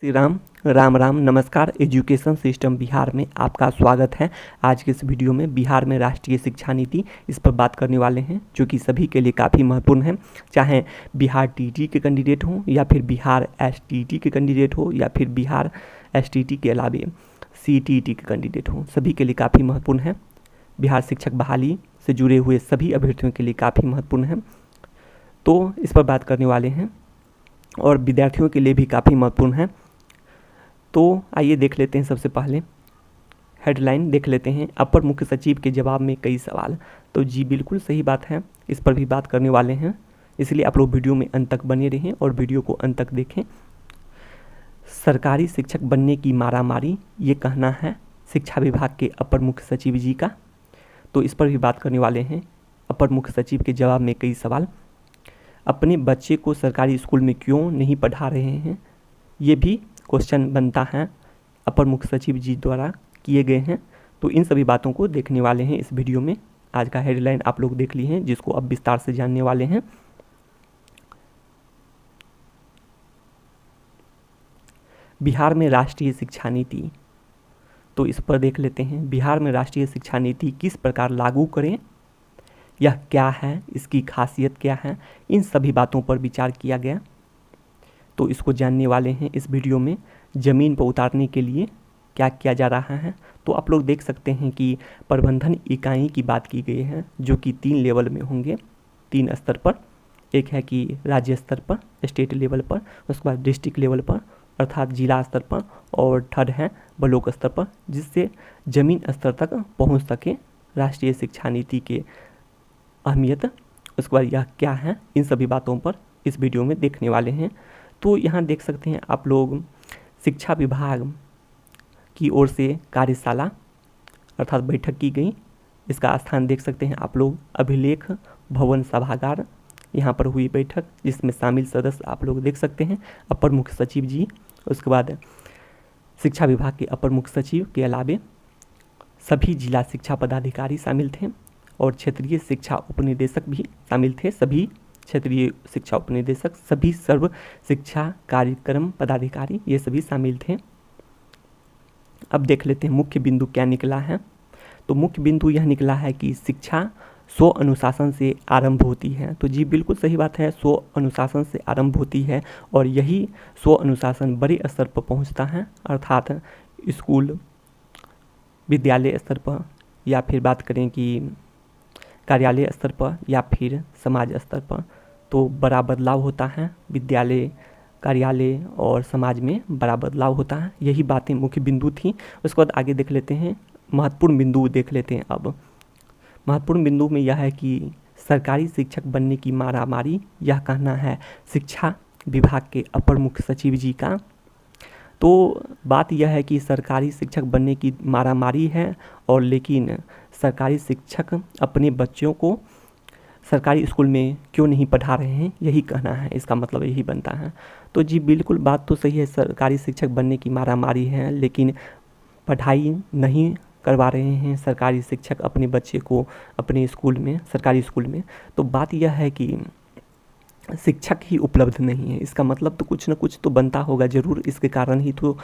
श्री राम राम राम। नमस्कार। Education system Bihar में आपका स्वागत है। आज के इस वीडियो में बिहार में राष्ट्रीय शिक्षा नीति इस पर बात करने वाले हैं, जो कि सभी के लिए काफ़ी महत्वपूर्ण है। चाहे बिहार टीटी के कैंडिडेट हों या फिर बिहार एसटीटी के कैंडिडेट हो या फिर बिहार एसटीटी के अलावे सीटीटी के कैंडिडेट हों, सभी के लिए काफ़ी महत्वपूर्ण है। बिहार शिक्षक बहाली से जुड़े हुए सभी अभ्यर्थियों के लिए काफ़ी महत्वपूर्ण है, तो इस पर बात करने वाले हैं और विद्यार्थियों के लिए भी काफ़ी महत्वपूर्ण है। तो आइए देख लेते हैं। सबसे पहले हेडलाइन देख लेते हैं, अपर मुख्य सचिव के जवाब में कई सवाल। तो जी बिल्कुल सही बात है, इस पर भी बात करने वाले हैं, इसलिए आप लोग वीडियो में अंत तक बने रहें और वीडियो को अंत तक देखें। सरकारी शिक्षक बनने की मारामारी, ये कहना है शिक्षा विभाग के अपर मुख्य सचिव जी का, तो इस पर भी बात करने वाले हैं। अपर मुख्य सचिव के जवाब में कई सवाल। अपने बच्चे को सरकारी स्कूल में क्यों नहीं पढ़ा रहे हैं, ये भी क्वेश्चन बनता है, अपर मुख्य सचिव जी द्वारा किए गए हैं। तो इन सभी बातों को देखने वाले हैं इस वीडियो में। आज का हेडलाइन आप लोग देख लिए हैं, जिसको अब विस्तार से जानने वाले हैं। बिहार में राष्ट्रीय शिक्षा नीति, तो इस पर देख लेते हैं। बिहार में राष्ट्रीय शिक्षा नीति किस प्रकार लागू करें, यह क्या है, इसकी खासियत क्या है, इन सभी बातों पर विचार किया गया, तो इसको जानने वाले हैं इस वीडियो में। ज़मीन पर उतारने के लिए क्या किया जा रहा है, तो आप लोग देख सकते हैं कि प्रबंधन इकाई की बात की गई है, जो कि 3 लेवल में होंगे, 3 स्तर पर। एक है कि राज्य स्तर पर, स्टेट लेवल पर, उसके बाद डिस्ट्रिक्ट लेवल पर अर्थात जिला स्तर पर, और थर्ड है ब्लॉक स्तर पर, जिससे ज़मीन स्तर तक पहुंच सके राष्ट्रीय शिक्षा नीति के अहमियत। उसके बाद यह क्या है, इन सभी बातों पर इस वीडियो में देखने वाले हैं। तो यहाँ देख सकते हैं आप लोग, शिक्षा विभाग की ओर से कार्यशाला अर्थात बैठक की गई। इसका स्थान देख सकते हैं आप लोग, अभिलेख भवन सभागार, यहाँ पर हुई बैठक, जिसमें शामिल सदस्य आप लोग देख सकते हैं अपर मुख्य सचिव जी, उसके बाद शिक्षा विभाग के अपर मुख्य सचिव के अलावे सभी जिला शिक्षा पदाधिकारी शामिल थे और क्षेत्रीय शिक्षा उपनिदेशक भी शामिल थे। सभी क्षेत्रीय शिक्षा उपनिदेशक, सभी सर्व शिक्षा कार्यक्रम पदाधिकारी, ये सभी शामिल थे। अब देख लेते हैं मुख्य बिंदु क्या निकला है। तो मुख्य बिंदु यह निकला है कि शिक्षा स्व अनुशासन से आरंभ होती है। तो जी बिल्कुल सही बात है, स्व अनुशासन से आरंभ होती है और यही स्व अनुशासन बड़े स्तर पर पहुंचता है, अर्थात स्कूल, विद्यालय स्तर पर, या फिर बात करें कि कार्यालय स्तर पर या फिर समाज स्तर पर, तो बड़ा बदलाव होता है। विद्यालय, कार्यालय और समाज में बड़ा बदलाव होता है। यही बातें मुख्य बिंदु थी। उसके बाद आगे देख लेते हैं, महत्वपूर्ण बिंदु देख लेते हैं। अब महत्वपूर्ण बिंदु में यह है कि सरकारी शिक्षक बनने की मारामारी, यह कहना है शिक्षा विभाग के अपर मुख्य सचिव जी का। तो बात यह है कि सरकारी शिक्षक बनने की मारामारी है, और लेकिन सरकारी शिक्षक अपने बच्चों को सरकारी स्कूल में क्यों नहीं पढ़ा रहे हैं, यही कहना है। इसका मतलब यही बनता है। तो जी बिल्कुल बात तो सही है, सरकारी शिक्षक बनने की मारामारी है, लेकिन पढ़ाई नहीं करवा रहे हैं सरकारी शिक्षक अपने बच्चे को अपने स्कूल में, सरकारी स्कूल में। तो बात यह है कि शिक्षक ही उपलब्ध नहीं है, इसका मतलब तो कुछ न कुछ तो बनता होगा ज़रूर। इसके कारण ही तो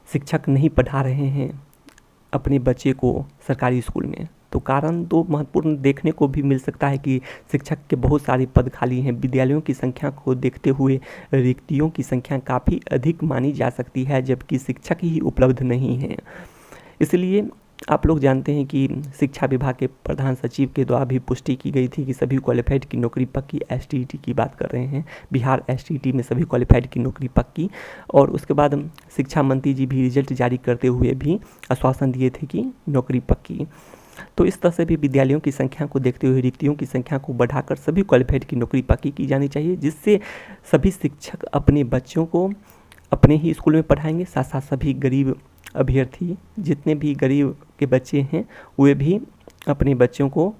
शिक्षक नहीं पढ़ा रहे हैं अपने बच्चे को सरकारी स्कूल में। तो कारण तो महत्वपूर्ण देखने को भी मिल सकता है कि शिक्षक के बहुत सारे पद खाली हैं। विद्यालयों की संख्या को देखते हुए रिक्तियों की संख्या काफ़ी अधिक मानी जा सकती है, जबकि शिक्षक ही उपलब्ध नहीं हैं। इसलिए आप लोग जानते हैं कि शिक्षा विभाग के प्रधान सचिव के द्वारा भी पुष्टि की गई थी कि सभी क्वालिफाइड की नौकरी पक्की। एसटीटी की बात कर रहे हैं, बिहार एसटीटी में सभी क्वालिफाइड की नौकरी पक्की। और उसके बाद शिक्षा मंत्री जी भी रिजल्ट जारी करते हुए भी आश्वासन दिए थे कि नौकरी पक्की। तो इस तरह से भी विद्यालयों की संख्या को देखते हुए रिक्तियों की संख्या को बढ़ाकर सभी क्वालिफाइड की नौकरी पक्की की जानी चाहिए, जिससे सभी शिक्षक अपने बच्चों को अपने ही स्कूल में पढ़ाएंगे। साथ साथ सभी गरीब अभ्यर्थी, जितने भी गरीब के बच्चे हैं, वे भी अपने बच्चों को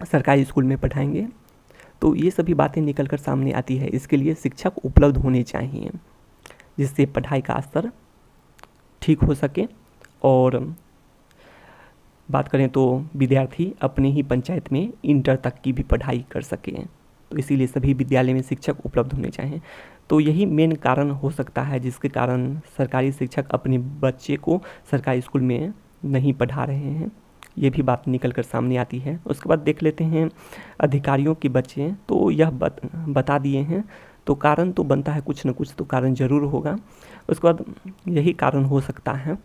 सरकारी स्कूल में पढ़ाएंगे। तो ये सभी बातें निकल कर सामने आती है। इसके लिए शिक्षक उपलब्ध होने चाहिए, जिससे पढ़ाई का स्तर ठीक हो सके। और बात करें तो विद्यार्थी अपने ही पंचायत में इंटर तक की भी पढ़ाई कर सकें। तो इसीलिए सभी विद्यालय में शिक्षक उपलब्ध होने चाहिए। तो यही मेन कारण हो सकता है जिसके कारण सरकारी शिक्षक अपने बच्चे को सरकारी स्कूल में नहीं पढ़ा रहे हैं, ये भी बात निकल कर सामने आती है। उसके बाद देख लेते हैं अधिकारियों के बच्चे, तो यह बता दिए हैं, तो कारण तो बनता है कुछ न कुछ तो कारण ज़रूर होगा। उसके बाद यही कारण हो सकता है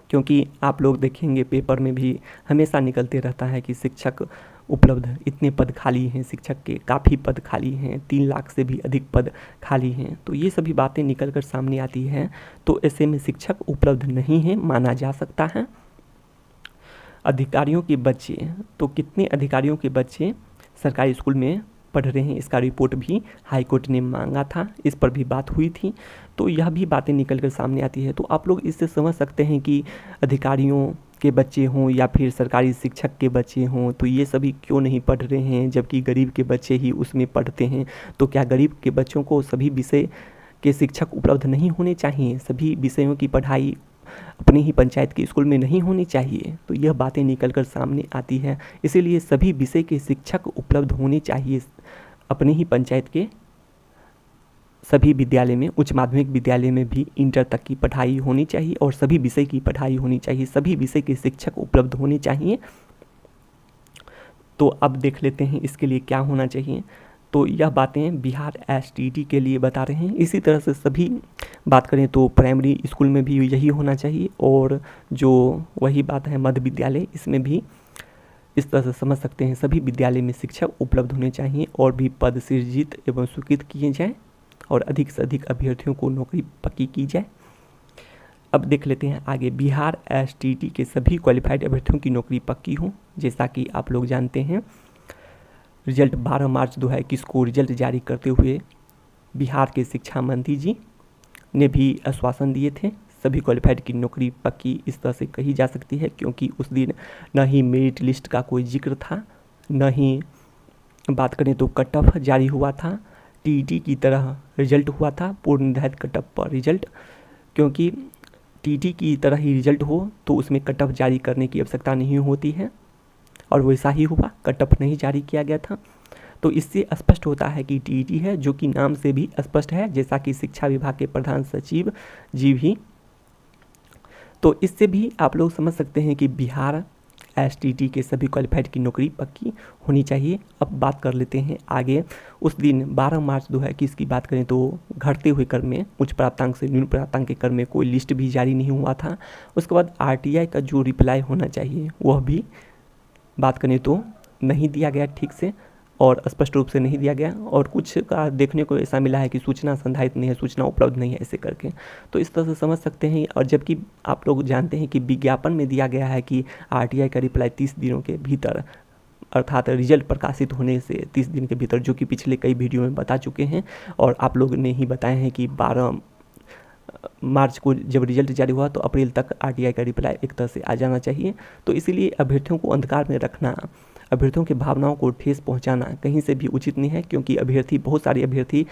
क्योंकि आप लोग देखेंगे पेपर में भी हमेशा निकलते रहता है कि शिक्षक उपलब्ध, इतने पद खाली हैं, शिक्षक के काफ़ी पद खाली हैं, 3 लाख से भी अधिक पद खाली हैं। तो ये सभी बातें निकल कर सामने आती हैं, तो ऐसे में शिक्षक उपलब्ध नहीं है माना जा सकता है। अधिकारियों के बच्चे, तो कितने अधिकारियों के बच्चे सरकारी स्कूल में पढ़ रहे हैं, इसका रिपोर्ट भी हाई कोर्ट ने मांगा था, इस पर भी बात हुई थी। तो यह भी बातें निकल कर सामने आती है। तो आप लोग इससे समझ सकते हैं कि अधिकारियों के बच्चे हों या फिर सरकारी शिक्षक के बच्चे हों, तो ये सभी क्यों नहीं पढ़ रहे हैं, जबकि गरीब के बच्चे ही उसमें पढ़ते हैं। तो क्या गरीब के बच्चों को सभी विषय के शिक्षक उपलब्ध नहीं होने चाहिए? सभी विषयों की पढ़ाई अपने ही पंचायत के स्कूल में नहीं होनी चाहिए? तो यह बातें निकल कर सामने आती है। इसीलिए सभी विषय के शिक्षक उपलब्ध होने चाहिए अपने ही पंचायत के सभी विद्यालय में। उच्च माध्यमिक विद्यालय में भी इंटर तक की पढ़ाई होनी चाहिए और सभी विषय की पढ़ाई होनी चाहिए, सभी विषय के शिक्षक उपलब्ध होने चाहिए। तो अब देख लेते हैं इसके लिए क्या होना चाहिए। तो यह बातें बिहार एसटीटी के लिए बता रहे हैं। इसी तरह से सभी बात करें तो प्राइमरी स्कूल में भी यही होना चाहिए, और जो वही बात है मध्य विद्यालय, इसमें भी इस तरह से समझ सकते हैं सभी विद्यालय में शिक्षक उपलब्ध होने चाहिए और भी पद सृजित एवं स्वीकृत किए जाएँ और अधिक से अधिक अभ्यर्थियों को नौकरी पक्की की जाए। अब देख लेते हैं आगे, बिहार एसटीटी के सभी क्वालिफाइड अभ्यर्थियों की नौकरी पक्की हो। जैसा कि आप लोग जानते हैं रिजल्ट 12 मार्च 2021 को रिजल्ट जारी करते हुए बिहार के शिक्षा मंत्री जी ने भी आश्वासन दिए थे सभी क्वालिफाइड की नौकरी पक्की, इस तरह से कही जा सकती है, क्योंकि उस दिन न ही मेरिट लिस्ट का कोई जिक्र था, न ही बात करें तो कट ऑफ जारी हुआ था, टीईटी की तरह रिजल्ट हुआ था पूर्व निर्धारित कट ऑफ पर रिजल्ट, क्योंकि टीईटी की तरह ही रिजल्ट हो तो उसमें कट ऑफ जारी करने की आवश्यकता नहीं होती है, और वैसा ही हुआ, कट ऑफ नहीं जारी किया गया था। तो इससे स्पष्ट होता है कि टीईटी है, जो कि नाम से भी स्पष्ट है, जैसा कि शिक्षा विभाग के प्रधान सचिव जी भी। तो इससे भी आप लोग समझ सकते हैं कि बिहार एसटीटी के सभी क्वालिफाइड की नौकरी पक्की होनी चाहिए। अब बात कर लेते हैं आगे, उस दिन 12 मार्च 2021 की बात करें तो घटते हुए क्रम में उच्च प्राप्तांक से निम्न प्राप्तांक के क्रम में कोई लिस्ट भी जारी नहीं हुआ था। उसके बाद आरटीआई का जो रिप्लाई होना चाहिए वह भी बात करें तो नहीं दिया गया ठीक से और स्पष्ट रूप से नहीं दिया गया, और कुछ का देखने को ऐसा मिला है कि सूचना संधारित नहीं है, सूचना उपलब्ध नहीं है, ऐसे करके। तो इस तरह से समझ सकते हैं, और जबकि आप लोग जानते हैं कि विज्ञापन में दिया गया है कि आरटीआई का रिप्लाई 30 दिनों के भीतर, अर्थात रिजल्ट प्रकाशित होने से 30 दिन के भीतर, जो कि पिछले कई वीडियो में बता चुके हैं और आप लोग ने ही बताए हैं कि 12 मार्च को जब रिजल्ट जारी हुआ तो अप्रैल तक आरटीआई का रिप्लाई एक तरह से आ जाना चाहिए। तो इसीलिए अभ्यर्थियों को अंधकार में रखना, अभ्यर्थियों की भावनाओं को ठेस पहुंचाना कहीं से भी उचित नहीं है, क्योंकि अभ्यर्थी, बहुत सारे अभ्यर्थी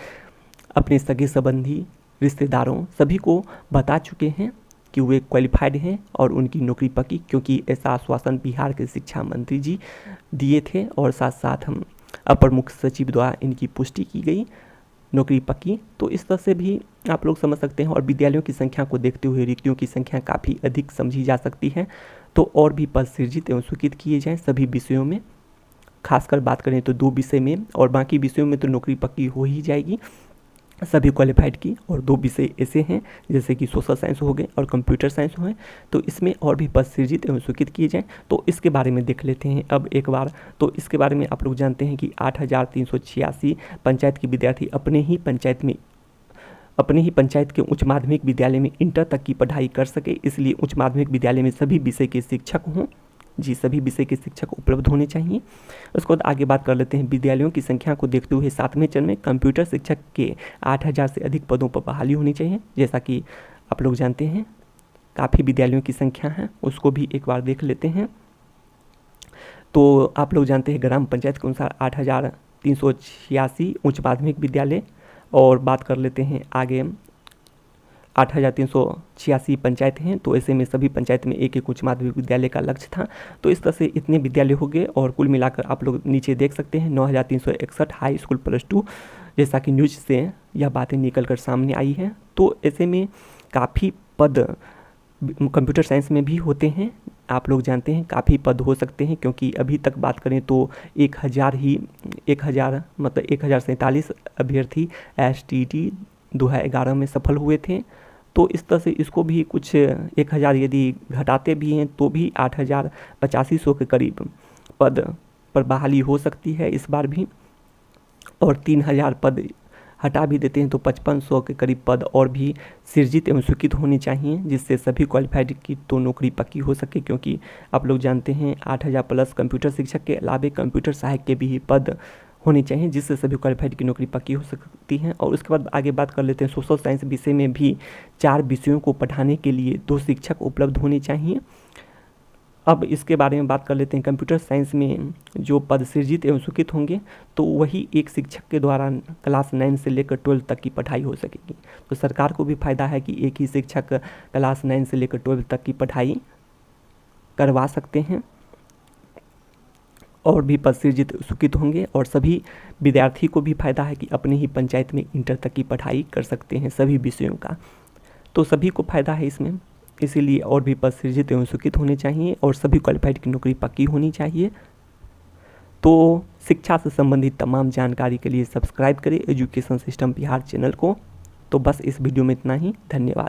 अपने सगे संबंधी, रिश्तेदारों सभी को बता चुके हैं कि वे क्वालिफाइड हैं और उनकी नौकरी पक्की, क्योंकि ऐसा आश्वासन बिहार के शिक्षा मंत्री जी दिए थे और साथ साथ हम अपर मुख्य सचिव द्वारा इनकी पुष्टि की गई नौकरी पक्की। तो इस तरह से भी आप लोग समझ सकते हैं, और विद्यालयों की संख्या को देखते हुए रिक्तियों की संख्या काफ़ी अधिक समझी जा सकती है। तो और भी पद सृजित एवं स्वीकृत किए जाएँ सभी विषयों में, खासकर बात करें तो 2 विषय में, और बाकी विषयों में तो नौकरी पक्की हो ही जाएगी सभी क्वालिफाइड की। और 2 विषय ऐसे हैं जैसे कि सोशल साइंस हो गए और कंप्यूटर साइंस हो गए, तो इसमें और भी पद सृजित एवं स्वीकृत किए जाएँ। तो इसके बारे में देख लेते हैं अब एक बार। तो इसके बारे में आप लोग जानते हैं कि 8,386 पंचायत के विद्यार्थी अपने ही पंचायत के उच्च माध्यमिक विद्यालय में इंटर तक की पढ़ाई कर सके, इसलिए उच्च माध्यमिक विद्यालय में सभी विषय के शिक्षक हों। जी, सभी विषय के शिक्षक उपलब्ध होने चाहिए। उसके बाद आगे बात कर लेते हैं, विद्यालयों की संख्या को देखते हुए 7वें चरण में कंप्यूटर शिक्षक के 8,000 से अधिक पदों पर बहाली होनी चाहिए। जैसा कि आप लोग जानते हैं काफ़ी विद्यालयों की संख्या है, उसको भी एक बार देख लेते हैं। तो आप लोग जानते हैं ग्राम पंचायत के अनुसार 8,386 उच्च माध्यमिक विद्यालय। और बात कर लेते हैं आगे 8,386 पंचायतें हैं, तो ऐसे में सभी पंचायत में एक एक उच्च माध्यमिक विद्यालय का लक्ष्य था। तो इस तरह से इतने विद्यालय हो गए और कुल मिलाकर आप लोग नीचे देख सकते हैं 9,361 हाई स्कूल +2, जैसा कि न्यूज से यह बातें निकल कर सामने आई हैं। तो ऐसे में काफ़ी पद कंप्यूटर साइंस में भी होते हैं, आप लोग जानते हैं काफ़ी पद हो सकते हैं, क्योंकि अभी तक बात करें तो 1,047 अभ्यर्थी STT 2011 में सफल हुए थे। तो इस तरह से इसको भी कुछ 1,000 यदि घटाते भी हैं तो भी 8,085 के करीब पद पर बहाली हो सकती है इस बार भी, और 3,000 पद हटा भी देते हैं तो 5,500 के करीब पद और भी सृजित एवं स्वीकृत होनी चाहिए, जिससे सभी क्वालिफाइड की तो नौकरी पक्की हो सके। क्योंकि आप लोग जानते हैं 8,000 प्लस कंप्यूटर शिक्षक के अलावा कंप्यूटर सहायक के भी पद होने चाहिए, जिससे सभी क्वालिफाइड की नौकरी पक्की हो सकती है। और उसके बाद आगे बात कर लेते हैं सोशल साइंस विषय में भी 4 विषयों को पढ़ाने के लिए 2 शिक्षक उपलब्ध होने चाहिए। अब इसके बारे में बात कर लेते हैं। कंप्यूटर साइंस में जो पद सृजित एवं स्वीकृत होंगे तो वही एक शिक्षक के द्वारा क्लास 9 से लेकर 12 तक की पढ़ाई हो सकेगी। तो सरकार को भी फायदा है कि एक ही शिक्षक क्लास 9 से लेकर 12 तक की पढ़ाई करवा सकते हैं, और भी पद सृजित स्वीकृत होंगे। और सभी विद्यार्थी को भी फायदा है कि अपनी ही पंचायत में इंटर तक की पढ़ाई कर सकते हैं सभी विषयों का। तो सभी को फायदा है इसमें, इसीलिए और भी पद सृजित एवं स्वीकृत होने चाहिए और सभी क्वालिफाइड की नौकरी पक्की होनी चाहिए। तो शिक्षा से संबंधित तमाम जानकारी के लिए सब्सक्राइब करें एजुकेशन सिस्टम बिहार चैनल को। तो बस इस वीडियो में इतना ही, धन्यवाद।